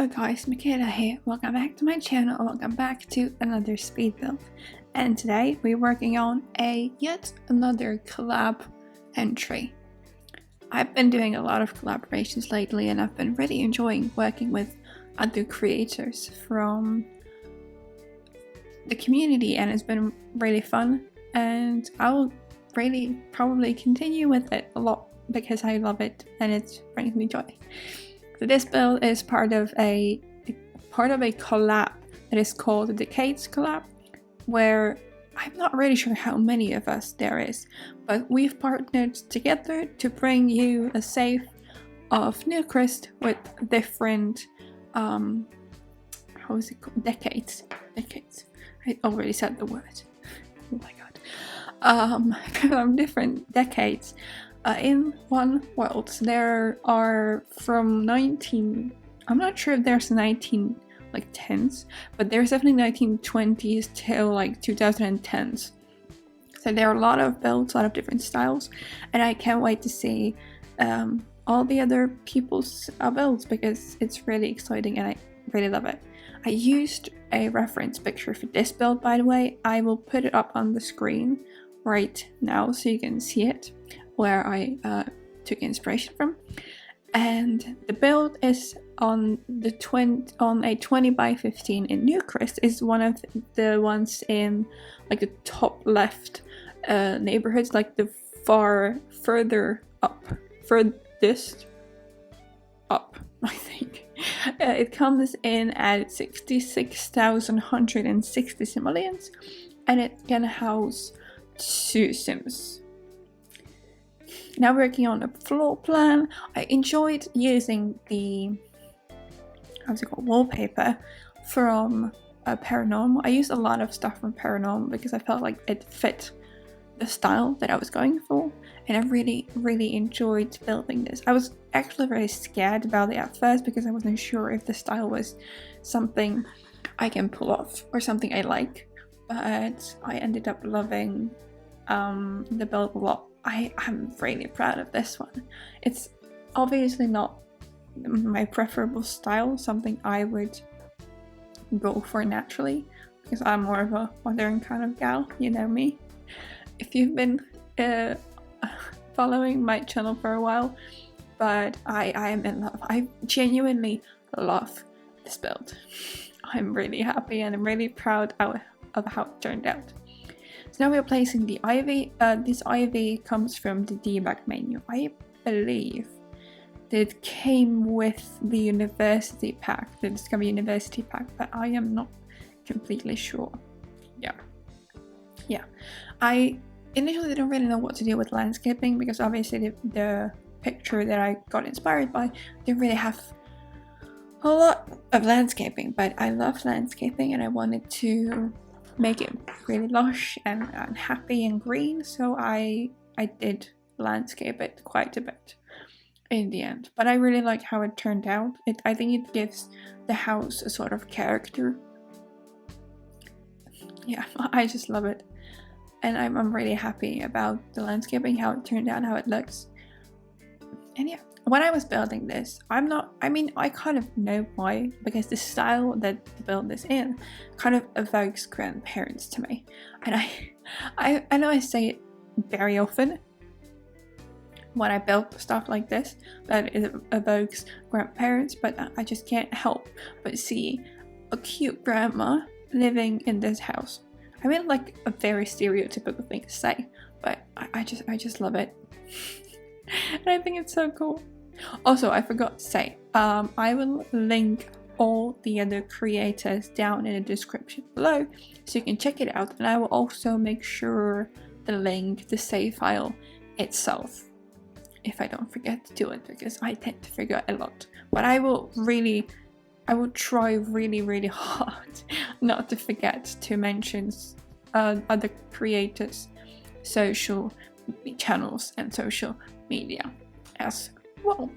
Hello guys, Michaela here. Welcome back to my channel, or welcome back to another speed build. And today we're working on yet another collab entry. I've been doing a lot of collaborations lately and I've been really enjoying working with other creators from the community, and it's been really fun, and I will really probably continue with it a lot because I love it and it brings me joy. So this build is part of a collab that is called the Decades Collab, where I'm not really sure how many of us there is, but we've partnered together to bring you a save of Newcrest with different how is it called? Decades. I already said the word. Oh my god. From different decades in one world. So there are from I'm not sure if there's 10s, but there's definitely 1920s till like 2010s. So there are a lot of builds, a lot of different styles, and I can't wait to see all the other people's builds because it's really exciting and I really love it. I used a reference picture for this build, by the way. I will put it up on the screen right now so you can see it, where I took inspiration from. And the build is on a 20 by 15 in Newcrest. Is one of the ones in like the top left neighborhoods, like the furthest up, I think. It comes in at 66,160 simoleons, and it can house 2 sims. Now working on a floor plan. I enjoyed using the wallpaper from Paranormal. I used a lot of stuff from Paranormal because I felt like it fit the style that I was going for, and I really enjoyed building this. I was actually very scared about it at first because I wasn't sure if the style was something I can pull off or something I like, but I ended up loving the build a lot. I'm really proud of this one. It's obviously not my preferable style, something I would go for naturally, because I'm more of a modern kind of gal, you know me. If you've been following my channel for a while, but I am in love. I genuinely love this build. I'm really happy and I'm really proud of how it turned out. So now we're placing the ivy. This ivy comes from the debug menu. I believe that it came with the university pack, the Discover University pack, but I am not completely sure. Yeah. I initially didn't really know what to do with landscaping because obviously the picture that I got inspired by didn't really have a lot of landscaping, but I love landscaping and I wanted to make it really lush and happy and green, so I did landscape it quite a bit in the end. But I really like how it turned out. I think it gives the house a sort of character. Yeah, I just love it, and I'm really happy about the landscaping, how it turned out, how it looks. And yeah, when I was building this, I kind of know why, because the style that the build is in kind of evokes grandparents to me. And I know I say it very often when I build stuff like this, that it evokes grandparents, but I just can't help but see a cute grandma living in this house. I mean, like a very stereotypical thing to say, but I just love it. And I think it's so cool. Also, I forgot to say, I will link all the other creators down in the description below so you can check it out, and I will also make sure the save file itself, if I don't forget to do it, because I tend to forget a lot. But I will try really hard not to forget to mention other creators' social channels and social media as well.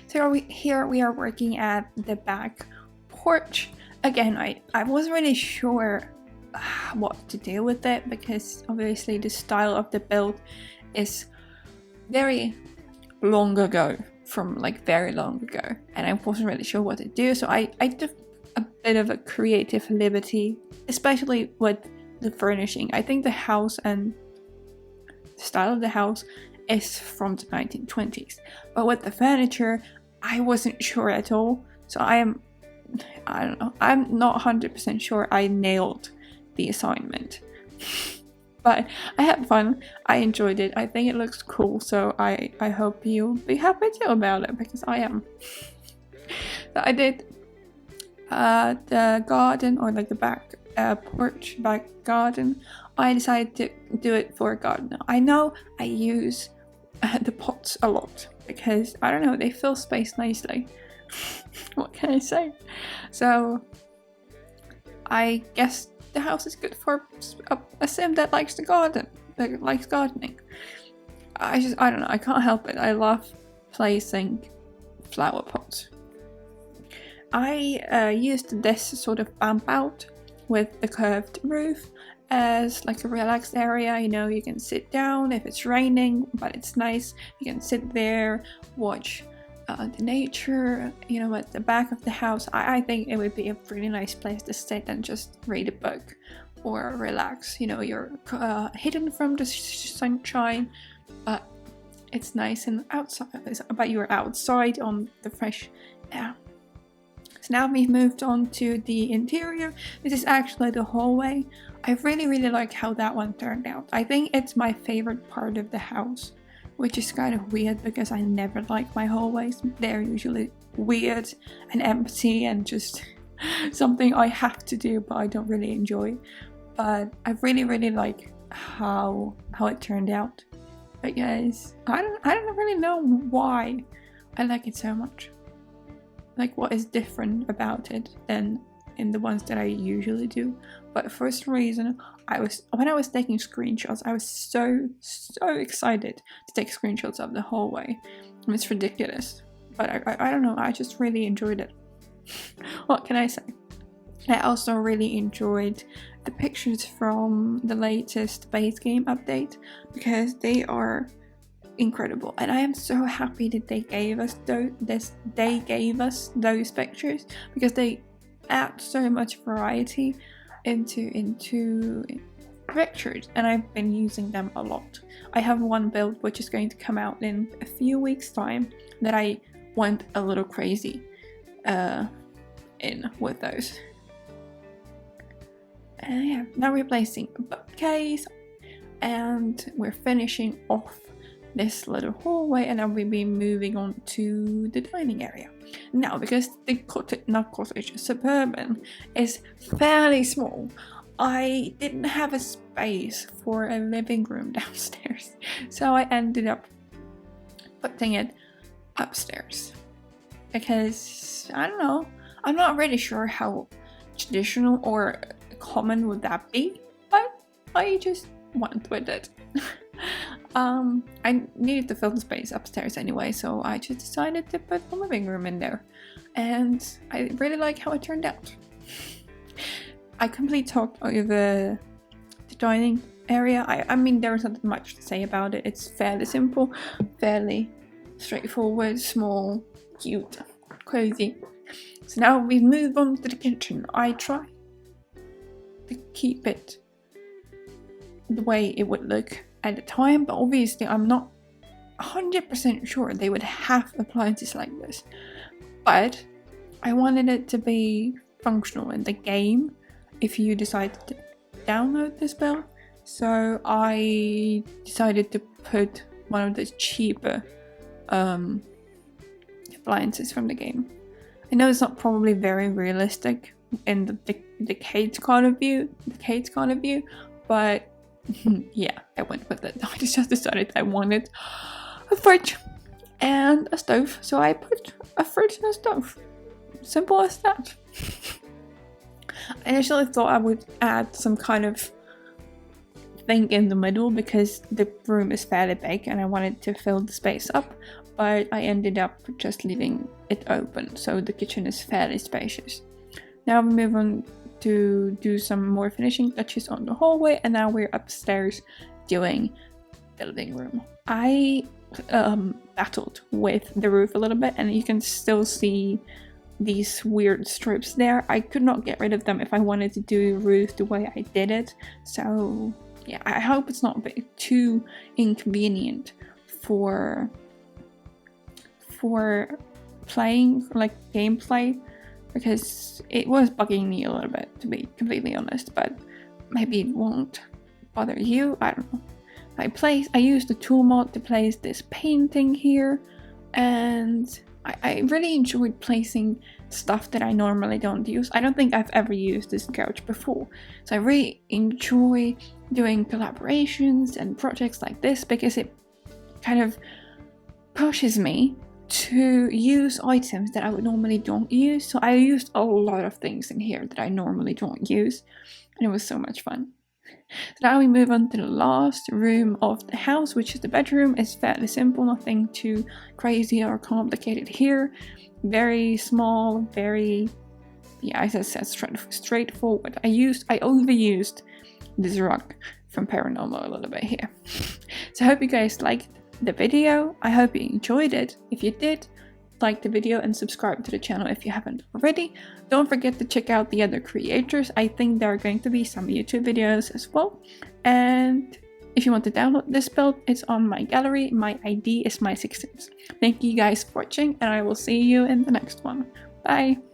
So here we are working at the back porch. Again, I wasn't really sure what to do with it because obviously the style of the build is very long ago from like very long ago, and I wasn't really sure what to do, so I took a bit of a creative liberty, especially with the furnishing. I think the house and the style of the house is from the 1920s, but with the furniture I wasn't sure at all, so I don't know, I'm not 100% sure I nailed the assignment. But I had fun, I enjoyed it, I think it looks cool, so I hope you'll be happy too about it, because I am. So I did the garden, or like the back porch, back garden. I decided to do it for a garden. I know I use the pots a lot, because I don't know, they fill space nicely. What can I say? So I guess the house is good for a sim that likes the garden, that likes gardening. I don't know, I can't help it. I love placing flower pots. I used this sort of bump out with the curved roof as like a relaxed area. You know, you can sit down if it's raining, but it's nice. You can sit there, watch the nature, you know, at the back of the house. I think it would be a really nice place to sit and just read a book or relax. You know, you're hidden from the sunshine, but it's nice and outside. But you're outside on the fresh air. So now we've moved on to the interior. This is actually the hallway. I really like how that one turned out. I think it's my favorite part of the house, which is kind of weird because I never like my hallways. They're usually weird and empty and just something I have to do but I don't really enjoy. But I really like how it turned out. But guys, I don't really know why I like it so much. Like, what is different about it than in the ones that I usually do. But for some reason, when I was taking screenshots, I was so excited to take screenshots of the hallway. And it's ridiculous, but I don't know, I just really enjoyed it. What can I say? I also really enjoyed the pictures from the latest base game update, because they are incredible, and I am so happy that they gave us those pictures, because they add so much variety into pictures, and I've been using them a lot. I have one build which is going to come out in a few weeks time that I went a little crazy in with those. And yeah, now we're placing a bookcase and we're finishing off this little hallway, and then we'll be moving on to the dining area. Now, because the suburban is fairly small, I didn't have a space for a living room downstairs, so I ended up putting it upstairs. Because, I don't know, I'm not really sure how traditional or common would that be, but I just went with it. I needed to fill the space upstairs anyway, so I just decided to put the living room in there, and I really like how it turned out. I completely talked over the dining area. I mean, there's not much to say about it. It's fairly simple, fairly straightforward, small, cute, cozy. So now we move on to the kitchen. I try to keep it the way it would look at the time, but obviously I'm not 100% sure they would have appliances like this, but I wanted it to be functional in the game if you decide to download this build, so I decided to put one of the cheaper appliances from the game. I know it's not probably very realistic in the Kate's kind of view, but yeah, I went with it. I just decided I wanted a fridge and a stove, so I put a fridge and a stove. Simple as that. I initially thought I would add some kind of thing in the middle because the room is fairly big and I wanted to fill the space up, but I ended up just leaving it open, so the kitchen is fairly spacious. Now we move on to do some more finishing touches on the hallway, and now we're upstairs doing the living room. I battled with the roof a little bit, and you can still see these weird strips there. I could not get rid of them if I wanted to do the roof the way I did it. So yeah, I hope it's not a bit too inconvenient for playing, like gameplay, because it was bugging me a little bit, to be completely honest, but maybe it won't bother you. I don't know. I used the tool mod to place this painting here, and I really enjoyed placing stuff that I normally don't use. I don't think I've ever used this couch before, so I really enjoy doing collaborations and projects like this because it kind of pushes me to use items that I would normally don't use. So I used a lot of things in here that I normally don't use, and it was so much fun. So now we move on to the last room of the house, which is the bedroom. It's fairly simple, nothing too crazy or complicated here. Very small, very, yeah, as I said, straightforward. I overused this rug from Paranormal a little bit here. So I hope you guys liked the video. I hope you enjoyed it. If you did, like the video and subscribe to the channel if you haven't already. Don't forget to check out the other creators. I think there are going to be some YouTube videos as well. And if you want to download this build, it's on my gallery. My ID is mysixsims. Thank you guys for watching, and I will see you in the next one. Bye!